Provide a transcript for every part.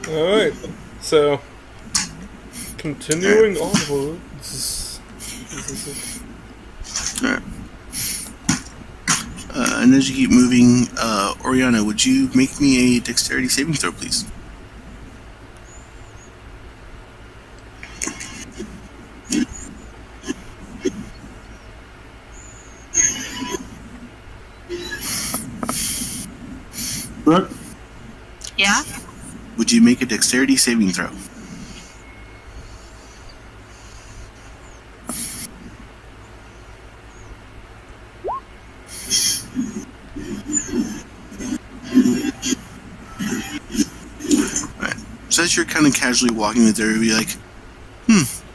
Alright, so, continuing onwards. Alright. And as you keep moving, Oriana, would you make me a dexterity saving throw, please? Brooke? Yeah? Would you make a dexterity saving throw? Alright. So as you're kind of casually walking with there, you'll be like,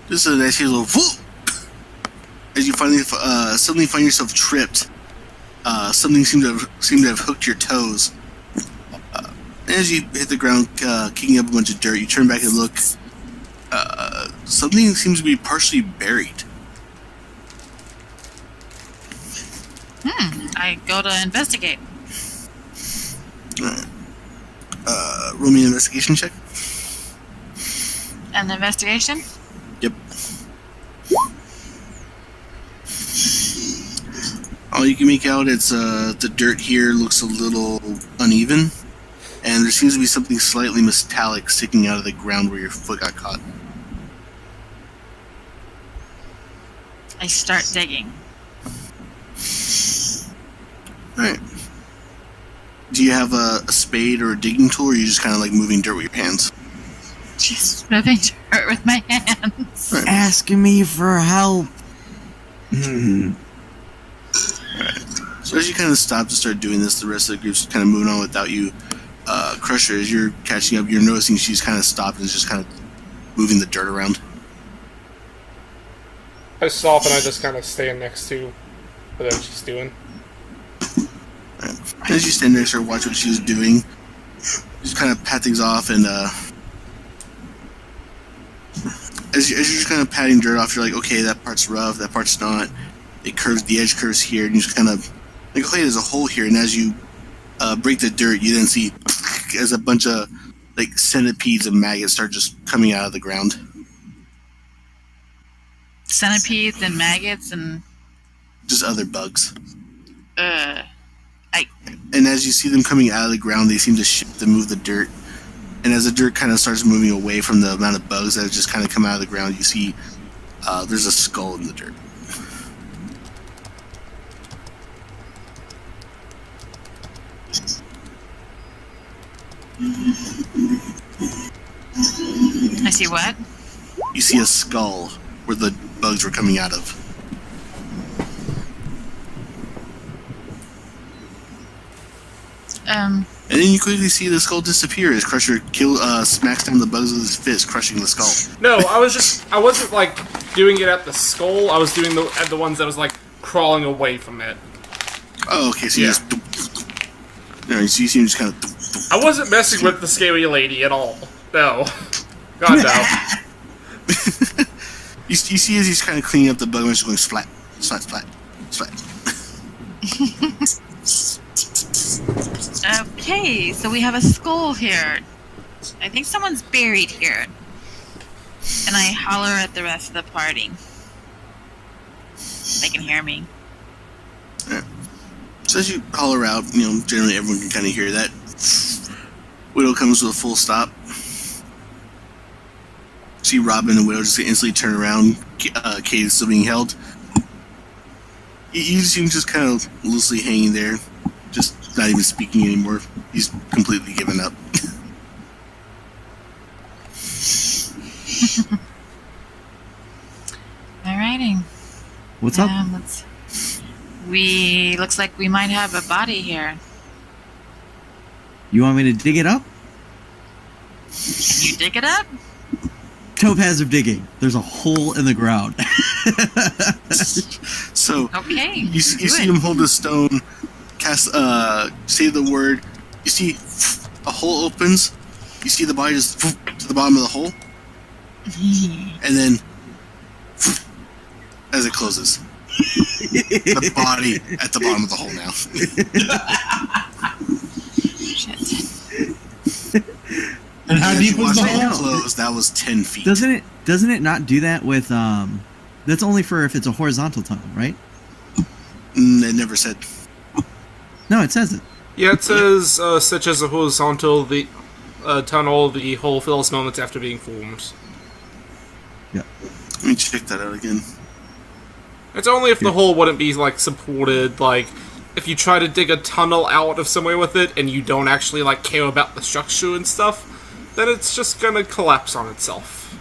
this is a nice little whoop! As you finally suddenly find yourself tripped, something seemed to have hooked your toes. As you hit the ground, kicking up a bunch of dirt, you turn back and look. Something seems to be partially buried. I go to investigate. Roll me an investigation check. An investigation? Yep. All you can make out is the dirt here looks a little uneven, and there seems to be something slightly metallic sticking out of the ground where your foot got caught. I start digging. Alright. Do you have a spade or a digging tool, or are you just kind of like moving dirt with your hands? Just moving dirt with my hands. Right. Asking me for help. So as you kind of stop to start doing this, the rest of the group's kind of moving on without you. Crusher, as you're catching up, you're noticing she's kind of stopped and is just kind of moving the dirt around. I stop and I just kind of stand next to whatever she's doing. Right. As you stand next to her, watch what she's doing. Just kind of pat things off, and as you're just kind of patting dirt off, you're like, okay, that part's rough, that part's not. It curves, the edge curves here, and you just kind of like, okay, there's a hole here. And as you break the dirt, you then see as a bunch of like centipedes and maggots start just coming out of the ground. Centipedes and maggots and Just other bugs. I And as you see them coming out of the ground, they seem to shift and move the dirt. And as the dirt kind of starts moving away from the amount of bugs that have just kind of come out of the ground, you see there's a skull in the dirt. I see what? You see a skull where the bugs were coming out of. And then you quickly see the skull disappear as Crusher smacks down the bugs with his fist, crushing the skull. No, I wasn't like doing it at the skull. I was doing at the ones that was like crawling away from it. Oh, okay, so you just... No, you see him just kind of... I wasn't messing with the scaly lady at all. No. God, no. you see as he's kind of cleaning up the bug, and he's going splat, splat, splat, splat. Okay, so we have a skull here. I think someone's buried here. And I holler at the rest of the party. They can hear me. Yeah. So as you holler out, generally everyone can kind of hear that. Widow comes to a full stop. See Robin and Widow just instantly turn around. Kate is still being held. You see him just kind of loosely hanging there, just not even speaking anymore. He's completely given up. Alrighty. What's up? Looks like we might have a body here. You want me to dig it up? Can you dig it up? Topaz of digging. There's a hole in the ground. So Okay. you see him hold a stone, cast say the word. You see a hole opens. You see the body just to the bottom of the hole, and then as it closes, the body at the bottom of the hole now. Shit. And how As deep you was the watched it hole? close, that was 10 feet. Doesn't it not do that with that's only for if it's a horizontal tunnel, right? It never said. No, it says it. Yeah, it says, such as a horizontal tunnel, the hole fills moments after being formed. Yeah. Let me check that out again. It's only if the hole wouldn't be, like, supported, like, if you try to dig a tunnel out of somewhere with it and you don't actually, like, care about the structure and stuff, then it's just gonna collapse on itself.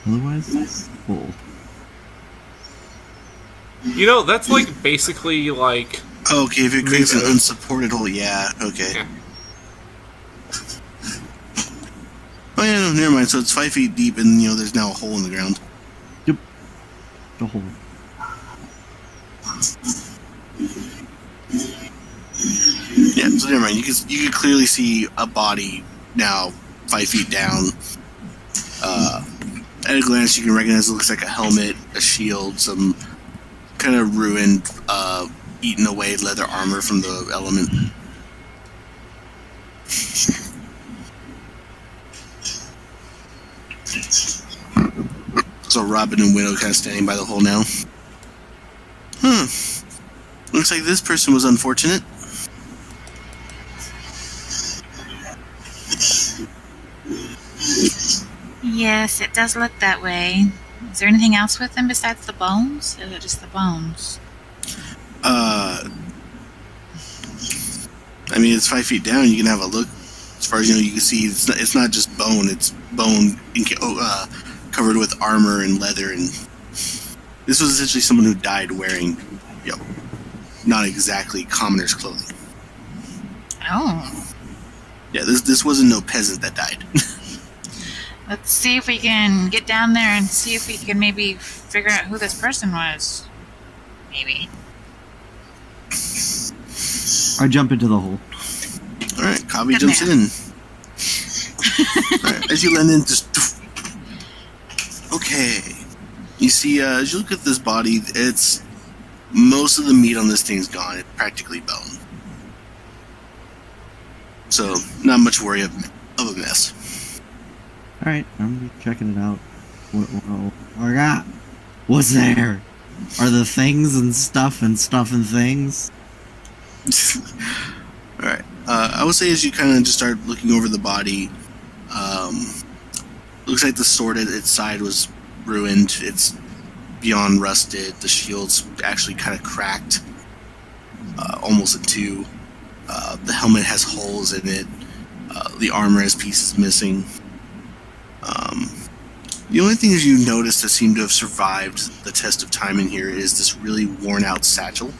Otherwise, it's full. You know, that's, like, basically, like... Oh, okay, if it creates an unsupported hole, yeah, okay. Yeah. Oh yeah, no, never mind. So it's 5 feet deep, and there's now a hole in the ground. Yep. The hole. Yeah, so never mind. You can clearly see a body now 5 feet down. At a glance, you can recognize it looks like a helmet, a shield, some kind of ruined, eaten away leather armor from the element. So Robin and Widow kind of standing by the hole now. Looks like this person was unfortunate. Yes, it does look that way. Is there anything else with them besides the bones? Or is it just the bones? I mean, it's 5 feet down. You can have a look. As far as you can see, it's not just bone. It's bone covered with armor and leather. And this was essentially someone who died wearing, not exactly commoner's clothing. Oh. Yeah, this wasn't no peasant that died. Let's see if we can get down there and see if we can maybe figure out who this person was. Maybe. I jump into the hole. All right, Kabi Good jumps man. in. All right, as you land in, just okay. You see, as you look at this body, it's most of the meat on this thing's gone. It's practically bone. So, not much worry of a mess. All right, I'm checking it out. What I got? What's there? Are the things and stuff and things? All right. I would say as you kind of just start looking over the body, looks like the sword at its side was ruined. It's beyond rusted. The shield's actually kind of cracked, almost in two. The helmet has holes in it. The armor has pieces missing. The only things you notice that seem to have survived the test of time in here is this really worn out satchel.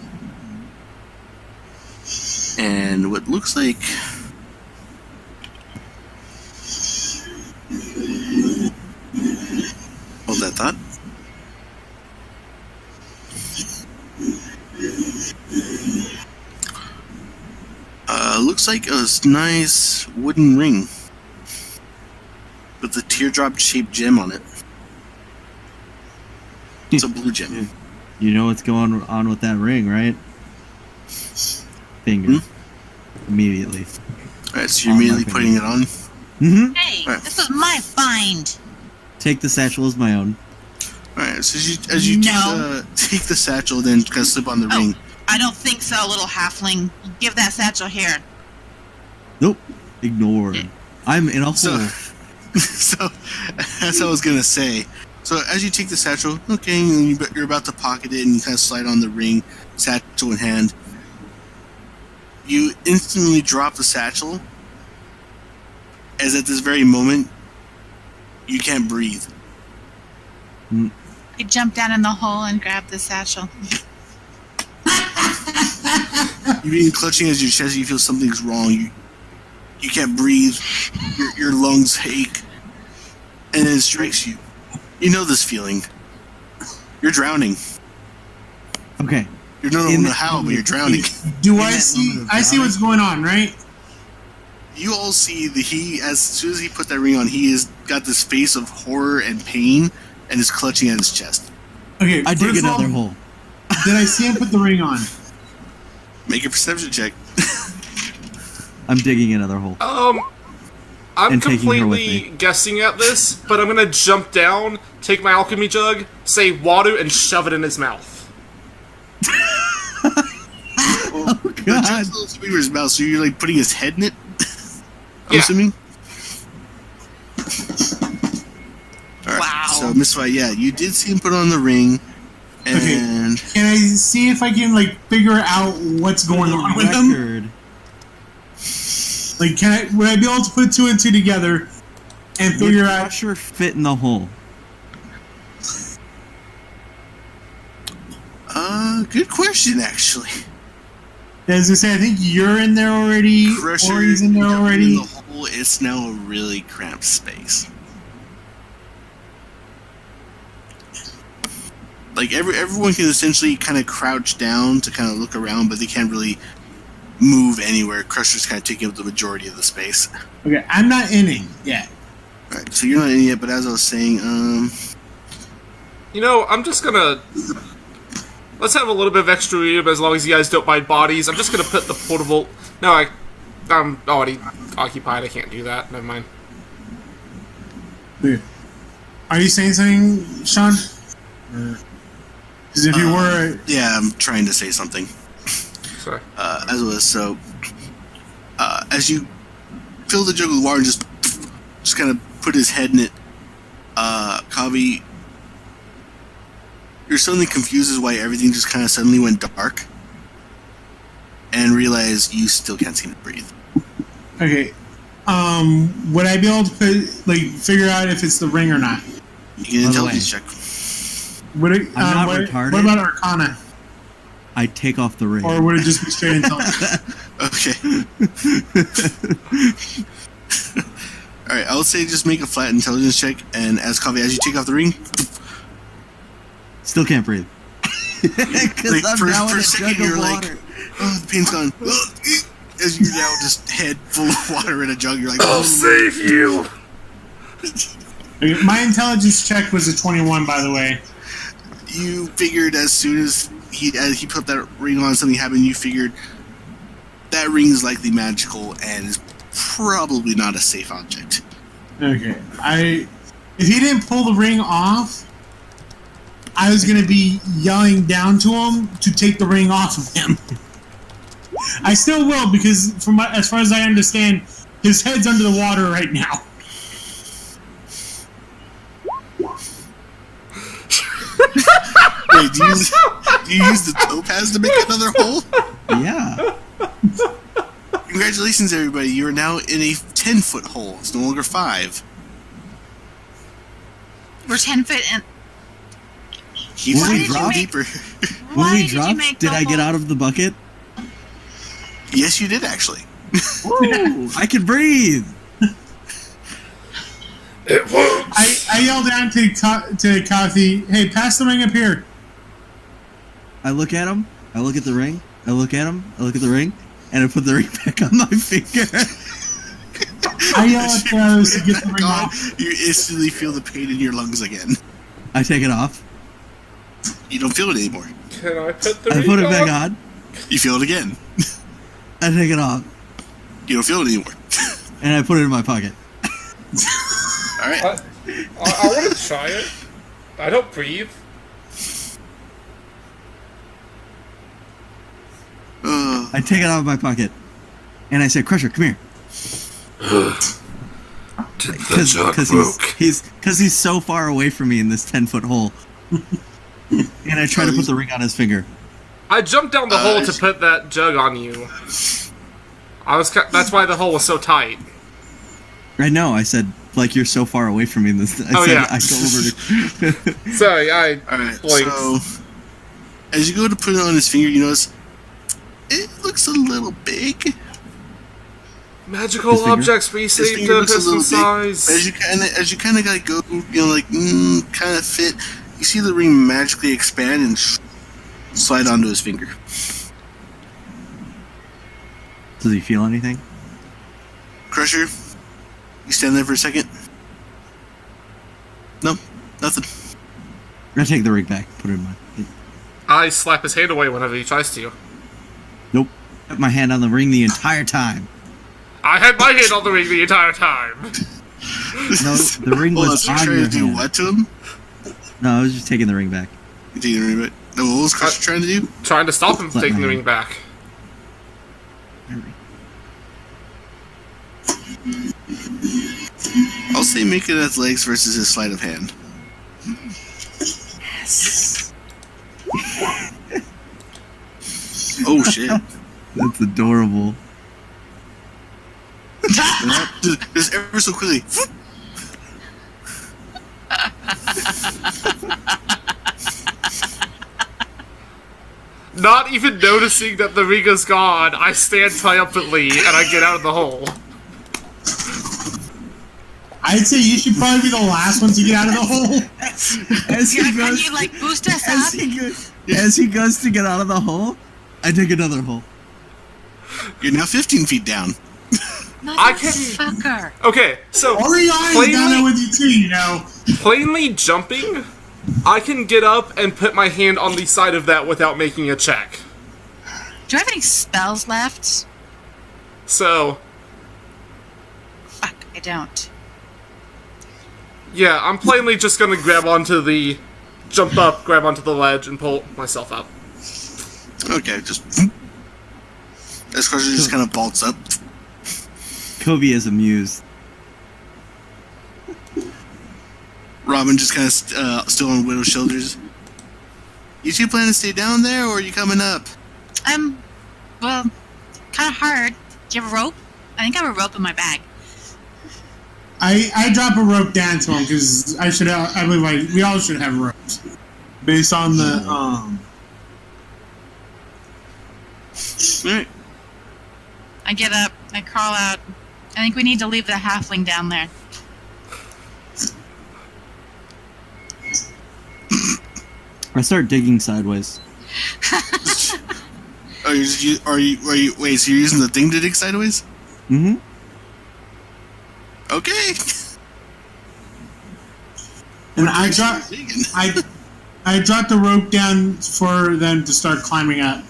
And what looks like... Hold that thought. Looks like a nice wooden ring with a teardrop-shaped gem on it. It's a blue gem. You know what's going on with that ring, right? Finger. Immediately. Alright, so you're immediately putting it on? Mm-hmm. Hey, Right. this was my find. Take the satchel as my own. Alright, so as you No. take the satchel, then kind of slip on the ring. I don't think so, little halfling. Give that satchel here. Nope. Ignore. I'm in a hole. So, so, as I was gonna say, so as you take the satchel, okay, and you're about to pocket it, and you kind of slide on the ring, satchel in hand. You instantly drop the satchel, as at this very moment, you can't breathe. You jump down in the hole and grab the satchel. You begin clutching as your chest. You feel something's wrong. You can't breathe. Your lungs ache, and then it strikes you. You know this feeling. You're drowning. Okay. You don't know how, but you're drowning. Do I that see? moment of I see what's going on, right? You all see as soon as he put that ring on, he has got this face of horror and pain, and is clutching at his chest. Okay. I dig first of all, another hole. Did I see him put the ring on? Make a perception check. I'm digging another hole. I'm and taking her with completely me. guessing at this, but I'm gonna jump down, take my alchemy jug, say water, and shove it in his mouth. Well, the God. jug's a little too big for his mouth, so you're like putting his head in it. I'm Yeah. assuming. All right. Wow. So Miss White, yeah, you did see him put on the ring, and Can I see if I can like figure out what's going on with him? Record. Like, would I be able to put two and two together and Would figure out? Crusher fit in the hole? good question actually. As I say, I think you're in there already. Crusher, Ori's in there you're already. in the hole. It's now a really cramped space. Like everyone can essentially kind of crouch down to kind of look around, but they can't really move anywhere. Crusher's kind of taking up the majority of the space. Okay, I'm not in it yet. All right, so you're not in yet, but as I was saying, You know, I'm just gonna... Let's have a little bit of extra room as long as you guys don't mind bodies. I'm just gonna put the portable... No, I'm already occupied. I can't do that. Never mind. Are you saying something, Sean? Because if you were, yeah, I'm trying to say something. Sorry. As it was, so as you fill the jug with water and just kind of put his head in it, Kavi, you're suddenly confused as why everything just kind of suddenly went dark, and realize you still can't seem to breathe. okay. Would I be able to figure out if it's the ring or not? You get an By the intelligence check. Would it? I'm not what, retarded. What about Arcana? I take off the ring. Or would it just be straight intelligence? Okay. Alright, I would say just make a flat intelligence check, and as Kavi, as you take off the ring, Still can't breathe. Because Like, I'm for- now for in a a second jug of you're like- water. oh, the pain's gone. As you're now just head full of water in a jug, you're like, I'll save you! Okay, my intelligence check was a 21, by the way. You figured as soon as he put that ring on, something happened. You figured that ring is likely magical and is probably not a safe object. Okay. If he didn't pull the ring off, I was gonna be yelling down to him to take the ring off of him. I still will, because as far as I understand, his head's under the water right now. Wait, do you use the topaz to make another hole? Yeah. Congratulations, everybody! You are now in a 10-foot hole. It's no longer 5. We're 10 feet in. Keeps Why it did you going make- deeper. When Why we did you dropped, make did the I get hole? out of the bucket? Yes, you did actually. Woo! I can breathe. It works! I yelled down to Kathy, "Hey, pass the ring up here." I look at him. I look at the ring. I look at him. I look at the ring, and I put the ring back on my finger. I yell at the others to get the ring God, off. you instantly feel the pain in your lungs again. I take it off. You don't feel it anymore. Can I put the I ring put it back on? on. You feel it again. I take it off, You don't feel it anymore. and I put it in my pocket. All right. I want to try it. I don't breathe. I take it out of my pocket, and I say, "Crusher, come here." Did Because he's so far away from me in this 10-foot hole. And I try to put the ring on his finger. I jumped down the hole to put that jug on you. That's why the hole was so tight. I know. I said, like, you're so far away from me in this. I Oh, said yeah. I go over to. Sorry, I All right. blinked. So, as you go to put it on his finger, you notice it looks a little big. Magical His finger? objects His reshape finger to looks a piston little big. size. As you kind of like go, kind of fit. You see the ring magically expand and slide onto his finger. Does he feel anything? Crusher, you stand there for a second. No, nothing. I take the ring back. Put it in my. I slap his hand away whenever he tries to. Nope. Kept my hand on the ring the entire time. I had my hand on the ring the entire time. No, the ring Well, was I was on trying your to do hand. what to him? No, I was just taking the ring back. You taking the ring back? No, what was Crusher trying to do? Trying to stop him from Let taking the my- ring back. I'll say make it athletics versus his sleight of hand. Oh shit. That's adorable. Just ever so quickly. Not even noticing that the ring is gone, I stand triumphantly and I get out of the hole. I'd say you should probably be the last one to get out of the hole. As he Can goes, you like boost us as up? he goes to get out of the hole, I dig another hole. You're now 15 feet down. I can- Motherfucker. Okay, so Orion is down there with you too, you know. plainly jumping, I can get up and put my hand on the side of that without making a check. Do I have any spells left? So, Fuck, I don't. yeah, I'm plainly just gonna jump up, grab onto the ledge, and pull myself up. Okay, just. As Crusher just kind of vaults up. Kobe is amused. Robin just kind of still on Widow's shoulders. You two plan to stay down there, or are you coming up? Well, kind of hard. Do you have a rope? I think I have a rope in my bag. I drop a rope down to him because I believe we all should have ropes. Based on the, Alright. I get up, I crawl out. I think we need to leave the halfling down there. I start digging sideways. Are you, wait, so you're using the thing to dig sideways? Mm-hmm. Okay. and Digging. I dropped the rope down for them to start climbing up.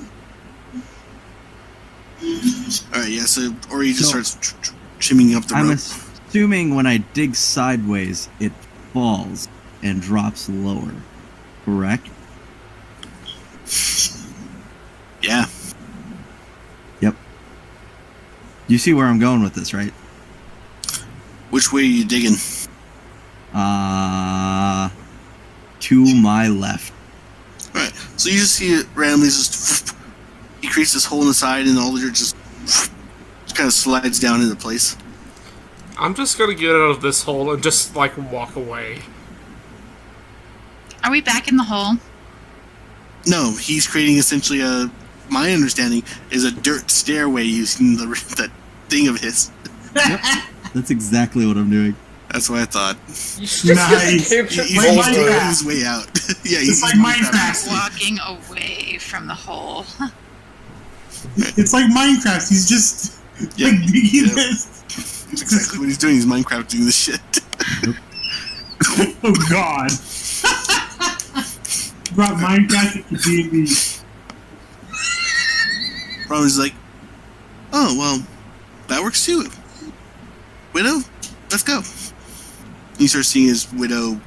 Alright, yeah, so Ori just So- starts trimming up the I'm rope. assuming when I dig sideways, it falls and drops lower. Correct? Yeah. Yep. You see where I'm going with this, right? Which way are you digging? To my left. Alright, so you just see it randomly just. He creates this hole in the side, and all of your just kind of slides down into place. I'm just gonna get out of this hole and just, like, walk away. Are we back in the hole? No, he's creating essentially my understanding is a dirt stairway using that thing of his. That's exactly what I'm doing. That's what I thought. Nice. He's Like digging Minecraft. his way out. Yeah, It's he's like Minecraft. Walking away from the hole. It's like Minecraft. He's just Yeah, like digging yeah. this. That's exactly what he's doing. He's Minecraft doing this shit. Oh God. Brought Minecraft into D&D. Robin's like, oh, well, that works too. Widow, let's go. You start seeing his Widow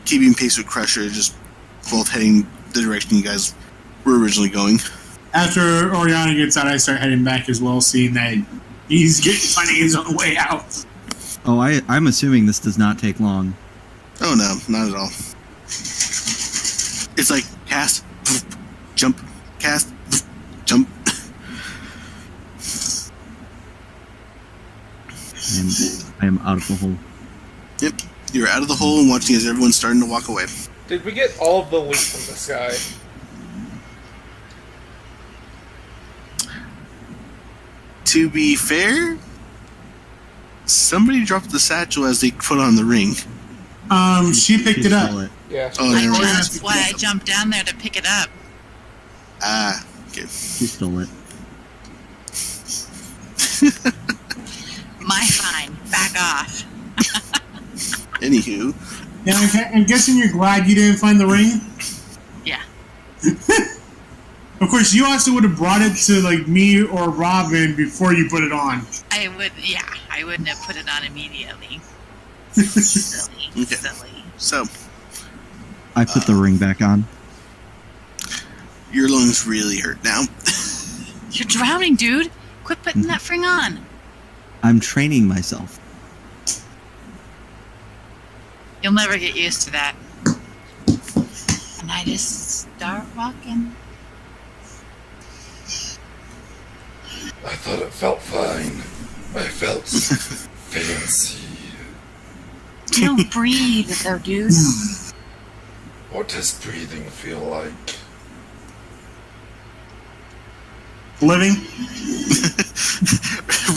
keeping pace with Crusher, just both heading the direction you guys were originally going. After Oriana gets out, I start heading back as well, seeing that he's finding his own way out. Oh, I'm assuming this does not take long. Oh, no, not at all. It's like cast, jump, cast, jump. I am out of the hole. Yep, you're out of the hole and watching as everyone's starting to walk away. Did we get all of the loot from this guy? To be fair, somebody dropped the satchel as they put on the ring. She picked She it up. stole it. Yeah. Oh, I never know, mind. that's why I jumped down there to pick it up. Ah, okay. She stole it. My fine. Back off. Anywho, Now, I'm guessing you're glad you didn't find the ring? Yeah. Of course, you also would have brought it to like me or Robin before you put it on. I wouldn't have put it on immediately. Silly, Okay. silly. So, I put the ring back on. your lungs really hurt now. You're drowning, dude. Quit putting that thing on. I'm training myself. You'll never get used to that. And I just start walking. I thought it felt fine. I felt fancy. You don't breathe, though, dude. What does breathing feel like? Living.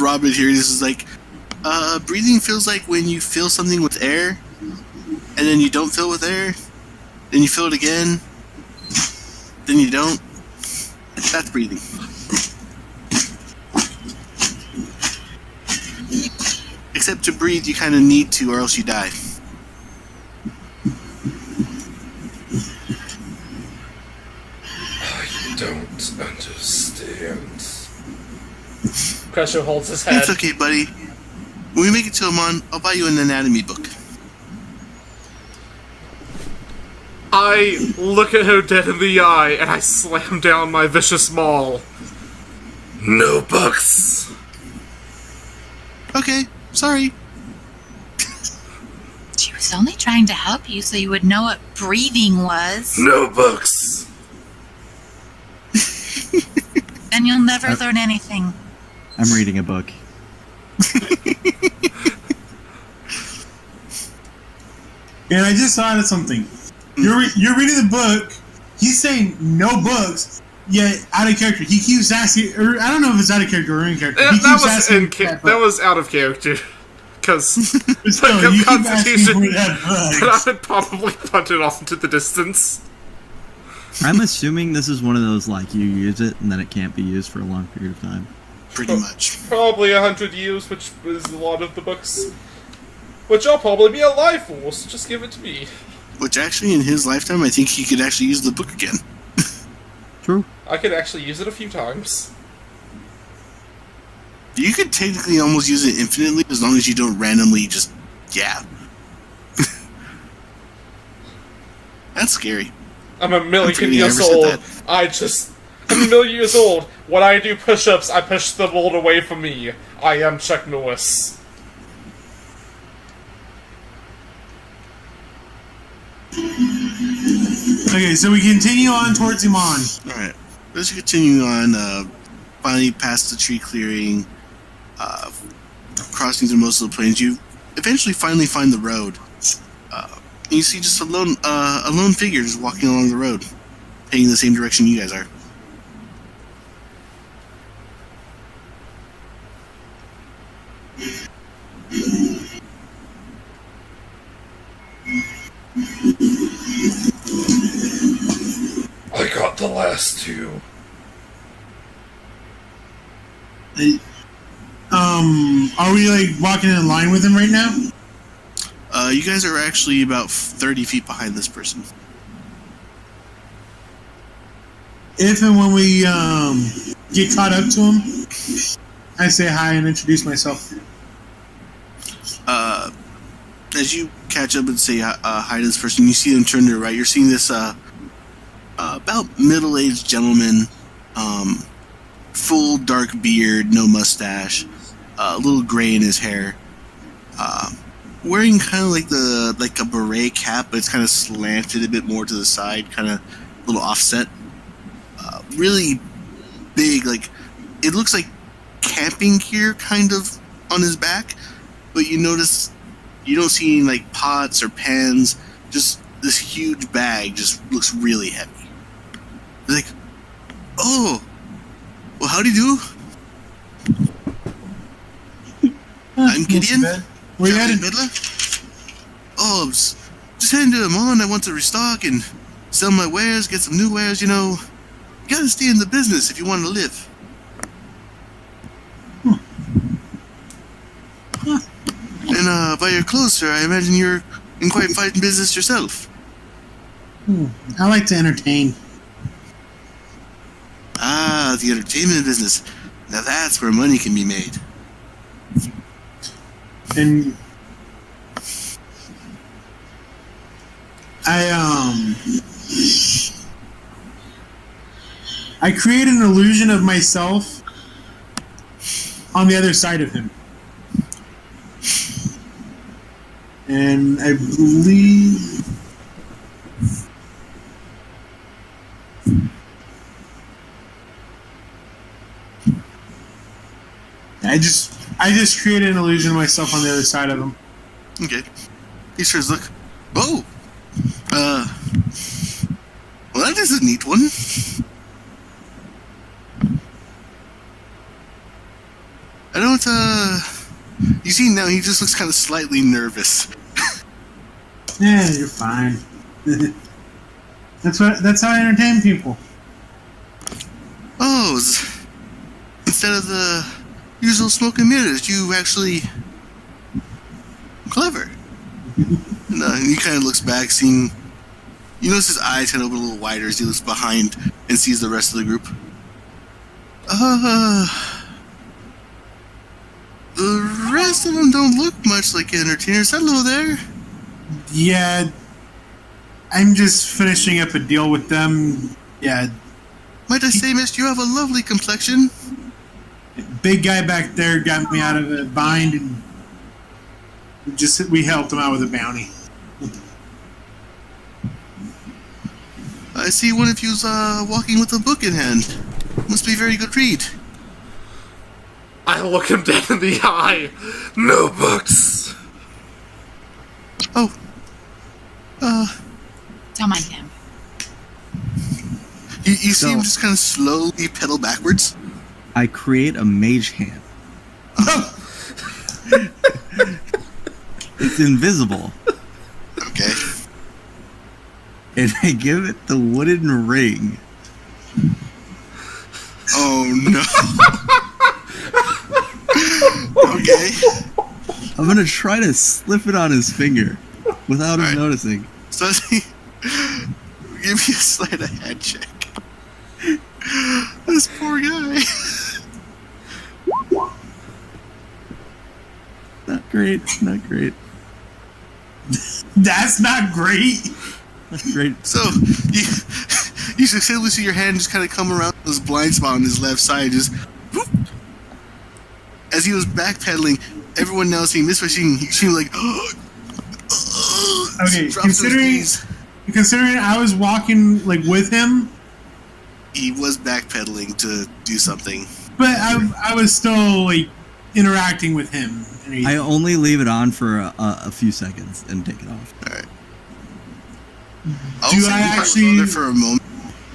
Robin here, this is like, breathing feels like when you fill something with air, and then you don't fill it with air, then you fill it again, then you don't. That's breathing. Except to breathe, you kind of need to, or else you die. I don't understand. Crusher holds his head. It's okay, buddy. When we make it to Amon, I'll buy you an anatomy book. I look at her dead in the eye and I slam down my vicious maul. No books. Okay, sorry. She was only trying to help you so you would know what breathing was. No books. Then you'll never learn anything. I'm reading a book. And I just thought of something. You're reading the book. He's saying no books. Yet out of character. He keeps asking. Or I don't know if it's out of character or in character. He That keeps was asking. that was out of character. Because But still, you keep asking Constitution for that and book. I would probably punt it off into the distance. I'm assuming this is one of those, like, you use it and then it can't be used for a long period of time. Pretty much. Probably 100 years, which is a lot of the books. Which I'll probably be alive for, so just give it to me. Which actually, in his lifetime, I think he could actually use the book again. True. I could actually use it a few times. You could technically almost use it infinitely as long as you don't randomly just, yeah. That's scary. I'm a million pretty years nervous at old. that. I'm a million years old. When I do push-ups, I push the world away from me. I am Chuck Norris. Okay, so we continue on towards Iman. Alright. Let's continue on, finally past the tree clearing, crossing through most of the plains. You eventually finally find the road. And you see just a lone figure just walking along the road, heading the same direction you guys are. I got the last two. Are we like walking in line with him right now? You guys are actually about 30 feet behind this person. If and when we get caught up to him, I say hi and introduce myself. As you catch up and say hi to this person, you see them turn to the right. You're seeing this about middle-aged gentleman, full dark beard, no mustache, a little gray in his hair, wearing kind of like a beret cap, but it's kind of slanted a bit more to the side, kind of a little offset. Really big, like it looks like camping gear kind of on his back, but you notice you don't see any like pots or pans, just this huge bag just looks really heavy. It's like, oh, well, how do you do? I'm Gideon. Where you Captain headed? Midler. Oh, I was just heading to Amon. I want to restock and sell my wares, get some new wares, you know. You gotta stay in the business if you want to live. And by your clothes, sir, I imagine you're in quite fine business yourself. I like to entertain. about the entertainment business. Now that's where money can be made. And I create an illusion of myself on the other side of him. And I believe I just created an illusion of myself on the other side of him. Okay. He says, look. Oh! Well, that is a neat one. I don't, You see now, he just looks kind of slightly nervous. Yeah, you're fine. That's how I entertain people. Oh, instead of the usual smoke and mirrors, you actually... Clever. And he kind of looks back, seeing... You notice his eyes kind of open a little wider as he looks behind and sees the rest of the group. The rest of them don't look much like entertainers. Hello there. Yeah, I'm just finishing up a deal with them. Yeah, Might I say, mister, you have a lovely complexion. big guy back there got me out of a bind, and we helped him out with a bounty. I see one of you's walking with a book in hand. Must be a very good read. I look him dead in the eye. No books. Oh. Don't mind him. You see him So- just kind of slowly pedal backwards? I create a mage hand. It's invisible. Okay. And I give it the wooden ring. Oh, no. Okay. I'm gonna try to slip it on his finger without him Alright. noticing. So, give me a sleight of hand check. This poor guy. Not great. Not great. That's not great. Not great. So, you successfully see your hand just kind of come around this blind spot on his left side, just whoop. As he was backpedaling, everyone now seeing this machine, he seemed like, Okay, drops to his knees. considering I was walking like with him, He was backpedaling to do something. but I was still like interacting with him. And he- I only leave it on for a few seconds and take it off. Alright. I'll Do say I you might actually- go there for a moment.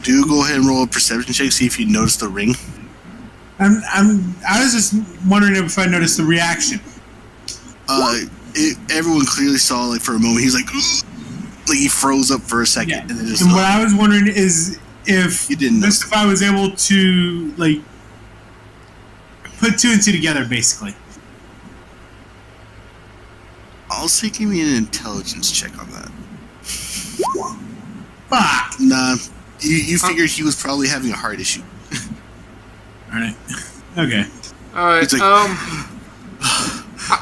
Do go ahead and roll a perception check, see if you notice the ring. I was just wondering if I noticed the reaction. Everyone clearly saw, like, for a moment, he's like he froze up for a second, Yeah. and then just, And what I was wondering is if You didn't just notice. if I was able to like put two and two together, basically. I'll say give me an intelligence check on that. Fuck. Nah, you figured he was probably having a heart issue. All right. Okay. Alright, It's like-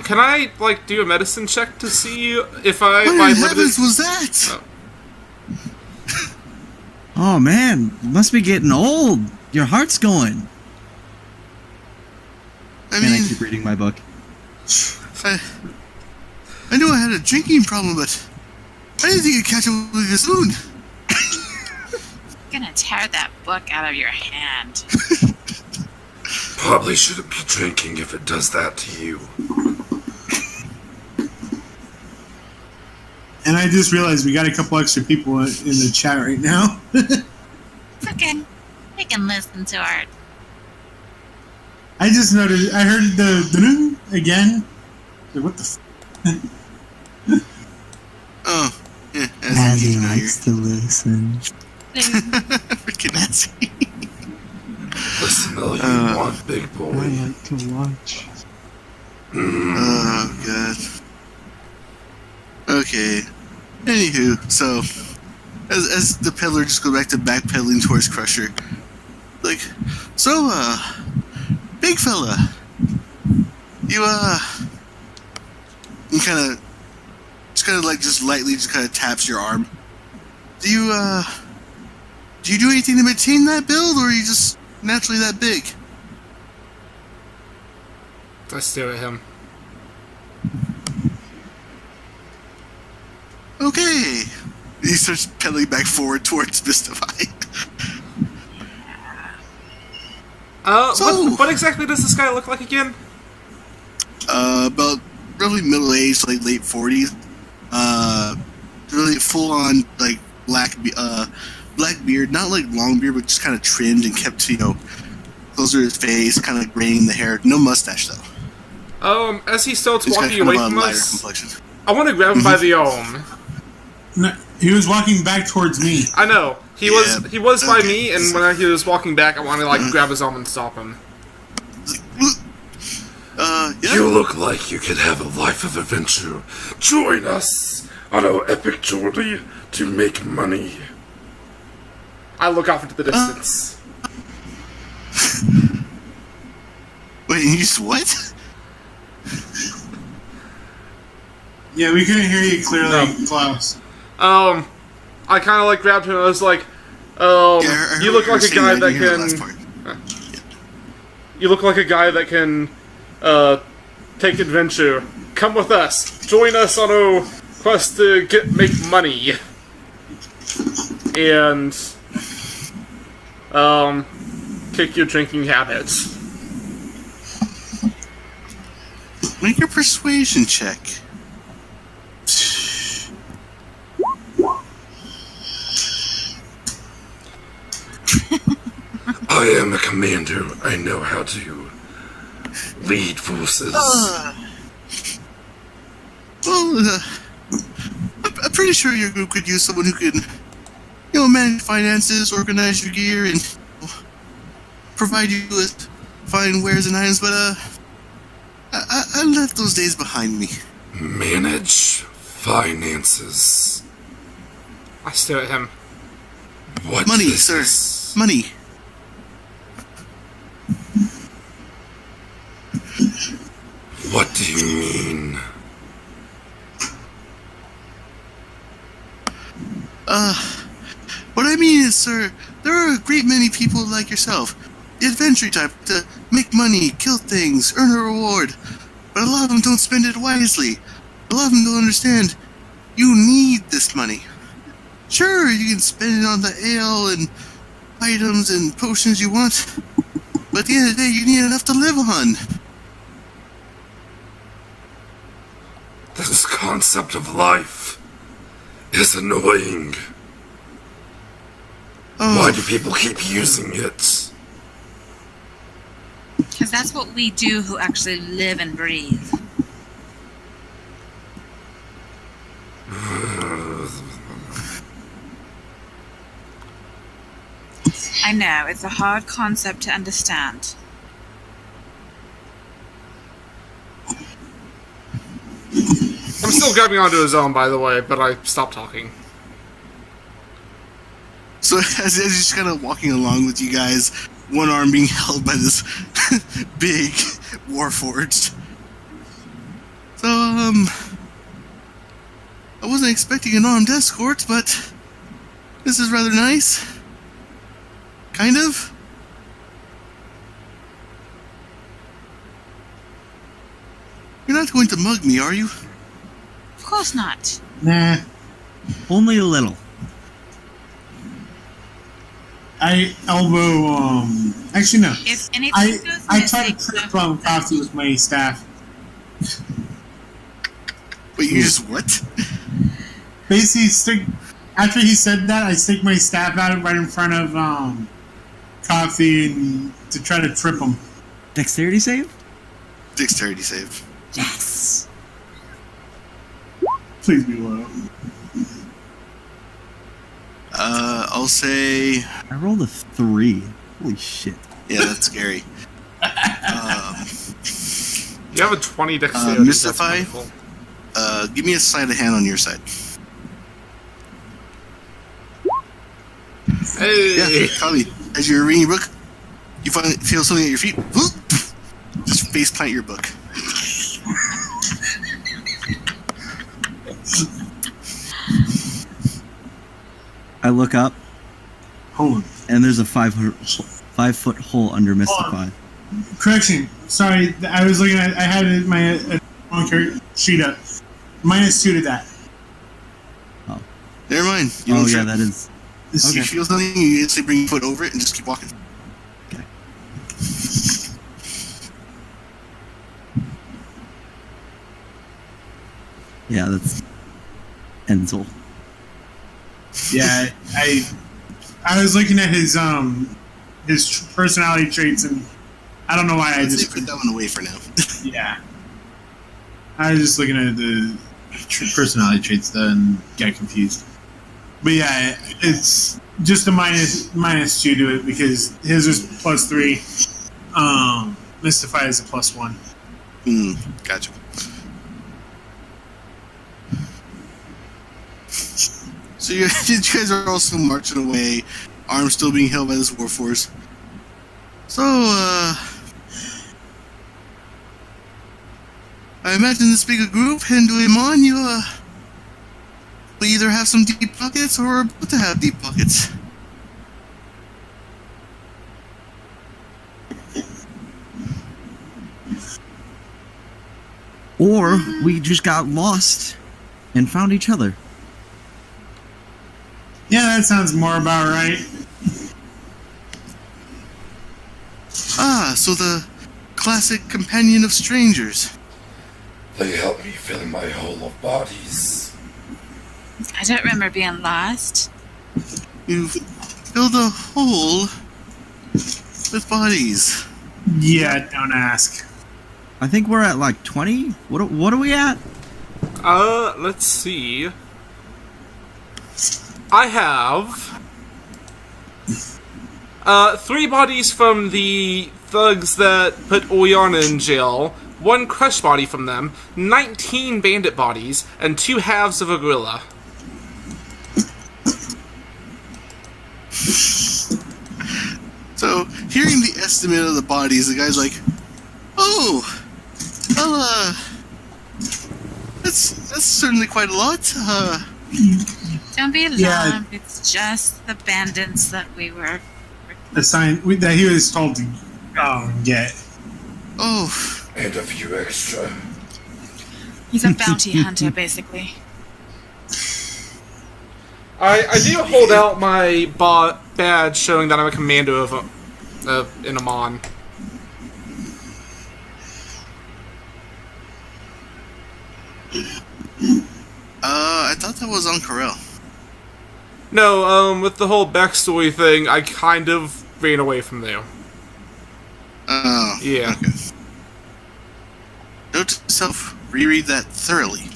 can I, like, do a medicine check to see if I, What my in limited... heavens was that? Oh man, you must be getting old. Your heart's going. I And I mean, keep reading my book. I knew I had a drinking problem, but I didn't think you'd catch it with a spoon. I'm gonna tear that book out of your hand. Probably shouldn't be drinking if it does that to you. And I just realized we got a couple extra people in the chat right now. It's okay. We can listen to our. I just noticed. I heard the ding again. Like, what the? Oh, yeah. As he you likes to listen. Freaking Nancy. Listen all you want, big boy. like to watch. Oh, God. Okay. Anywho, so, as the peddler just go back to backpedaling towards Crusher, like, So, big fella, you kind of, just lightly just kind of taps your arm. Do you do anything to maintain that build, or are you just naturally that big? I stare at him. Okay. He starts pedaling back forward towards Mystify. So- What exactly does this guy look like again? About roughly middle aged, like late 40s. Really full on like black beard, not like long beard, but just kind of trimmed and kept, closer to his face, kind of graying the hair. No mustache though. As he starts He's got walking kind away of a from lighter us, complexion. I want to grab him by the arm. No, he was walking back towards me. I know. He Yeah, was by okay. me, and when he was walking back, I want to grab his arm and stop him. Yeah. You look like you could have a life of adventure. Join us on our epic journey to make money. I look off into the distance. Wait, you just what? Yeah, we couldn't hear you clearly, No. Klaus. I kind of grabbed him. I was like, Yeah, I you heard look what like a you guy were saying, that I didn't hear the last can. part. You look like a guy that can take adventure. Come with us. Join us on our quest to make money. And kick your drinking habits. Make your persuasion check. I am a commander. I know how to lead forces. I'm pretty sure your group could use someone who can, manage finances, organize your gear, and provide you with fine wares and items. But I left those days behind me. Manage finances. I stare at him. What Money, is sir. this? Money. What do you mean? What I mean is, sir, there are a great many people like yourself, the adventure type, to make money, kill things, earn a reward. But a lot of them don't spend it wisely. A lot of them don't understand you need this money. Sure, you can spend it on the ale and items and potions you want, but at the end of the day, you need enough to live on. This concept of life is annoying. Why do people keep using it? Because that's what we do who actually live and breathe. I know, it's a hard concept to understand. I'm still grabbing onto his arm, by the way, but I stopped talking. So as he's just kind of walking along with you guys, one arm being held by this big Warforged. So, I wasn't expecting an armed escort, but this is rather nice. Kind of. You're not going to mug me, are you? Of course not. Nah. Only a little. I elbow, actually no. If anything I goes try to missing, trip Coffee with my staff. Wait, you just what? Basically, after he said that, I stick my staff out right in front of, Coffee and to try to trip him. Dexterity save? Dexterity save. Yes. Please be low. I'll say... I rolled a 3. Holy shit. Yeah, that's scary. You have a 20 dexterity. Mystify? That's wonderful. Give me a sleight of hand on your side. Hey! Yeah, Kali, as you're reading your book, You feel something at your feet. Whoop! Just face plant your book. I look up, Hold on. and there's a 5-foot hole under Mystify. Correction. Sorry, I was looking at. I had my sheet up. -2 to that. Never mind. You Oh don't yeah, trip. that is. You Okay. feel something, you instantly bring your foot over it and just keep walking. Okay. Yeah, that's Enzel. Yeah, I was looking at his personality traits, and I don't know why I Let's just put that one away for now. yeah. I was just looking at the personality traits then got confused. But yeah, it's just a -2 to it because his was +3. Mystify is a +1. Gotcha. So you guys are also marching away, arms still being held by this warforce. So, I imagine this big a group heading to Iman, you, will either have some deep pockets or are about to have deep pockets. Or we just got lost and found each other. Yeah, that sounds more about right. Ah, so the classic companion of strangers. They help me fill my hole of bodies. I don't remember being lost. You've filled a hole with bodies. Yeah, don't ask. I think we're at like 20. What are we at? Let's see. I have 3 bodies from the thugs that put Oyana in jail, 1 crushed body from them, 19 bandit bodies, and 2 halves of a gorilla. So, hearing the estimate of the bodies, the guy's like, "Oh, well, that's certainly quite a lot. Don't be alarmed. Yeah. It's just the bandits that we were. Assigned that he was told to get. Oh, And a few extra. He's a bounty hunter, basically. I do hold out my badge showing that I'm a commander of in Amon. I thought that was on Corel. No, with the whole backstory thing, I kind of ran away from there. Oh, Yeah. Okay. Note to self: reread that thoroughly.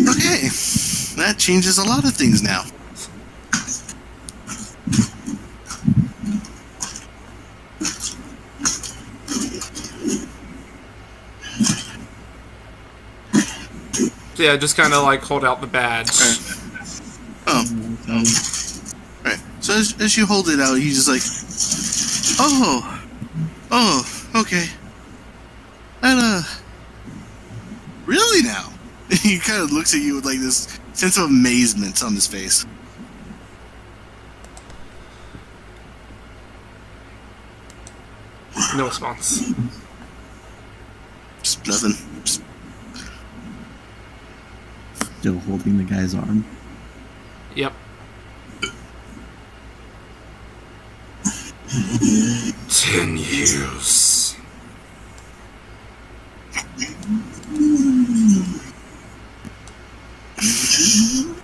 Okay, that changes a lot of things now. So yeah, just kind of like hold out the badge. Oh, right. So as you hold it out, he's just like, oh, okay. And really now? He kind of looks at you with like this sense of amazement on his face. No response. Just nothing. Just, Still holding the guy's arm. Yep. 10 years.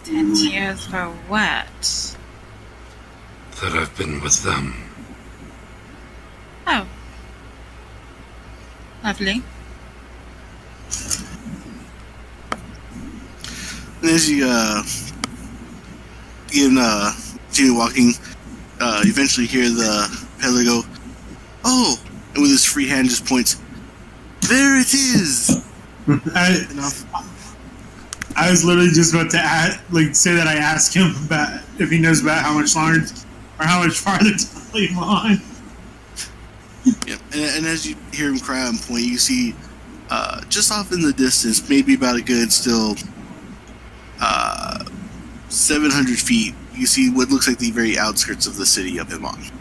Ten years for what? That I've been with them. Oh. Lovely. and as you continue walking, you eventually hear the peddler go, "Oh!" and with his free hand just points, "There it is." I, Enough. I was literally just about to say that I asked him about if he knows about how much longer or how much farther to leave on. Yep. And as you hear him cry and point, you see just off in the distance, maybe about a good still 700 feet, you see what looks like the very outskirts of the city of Himon.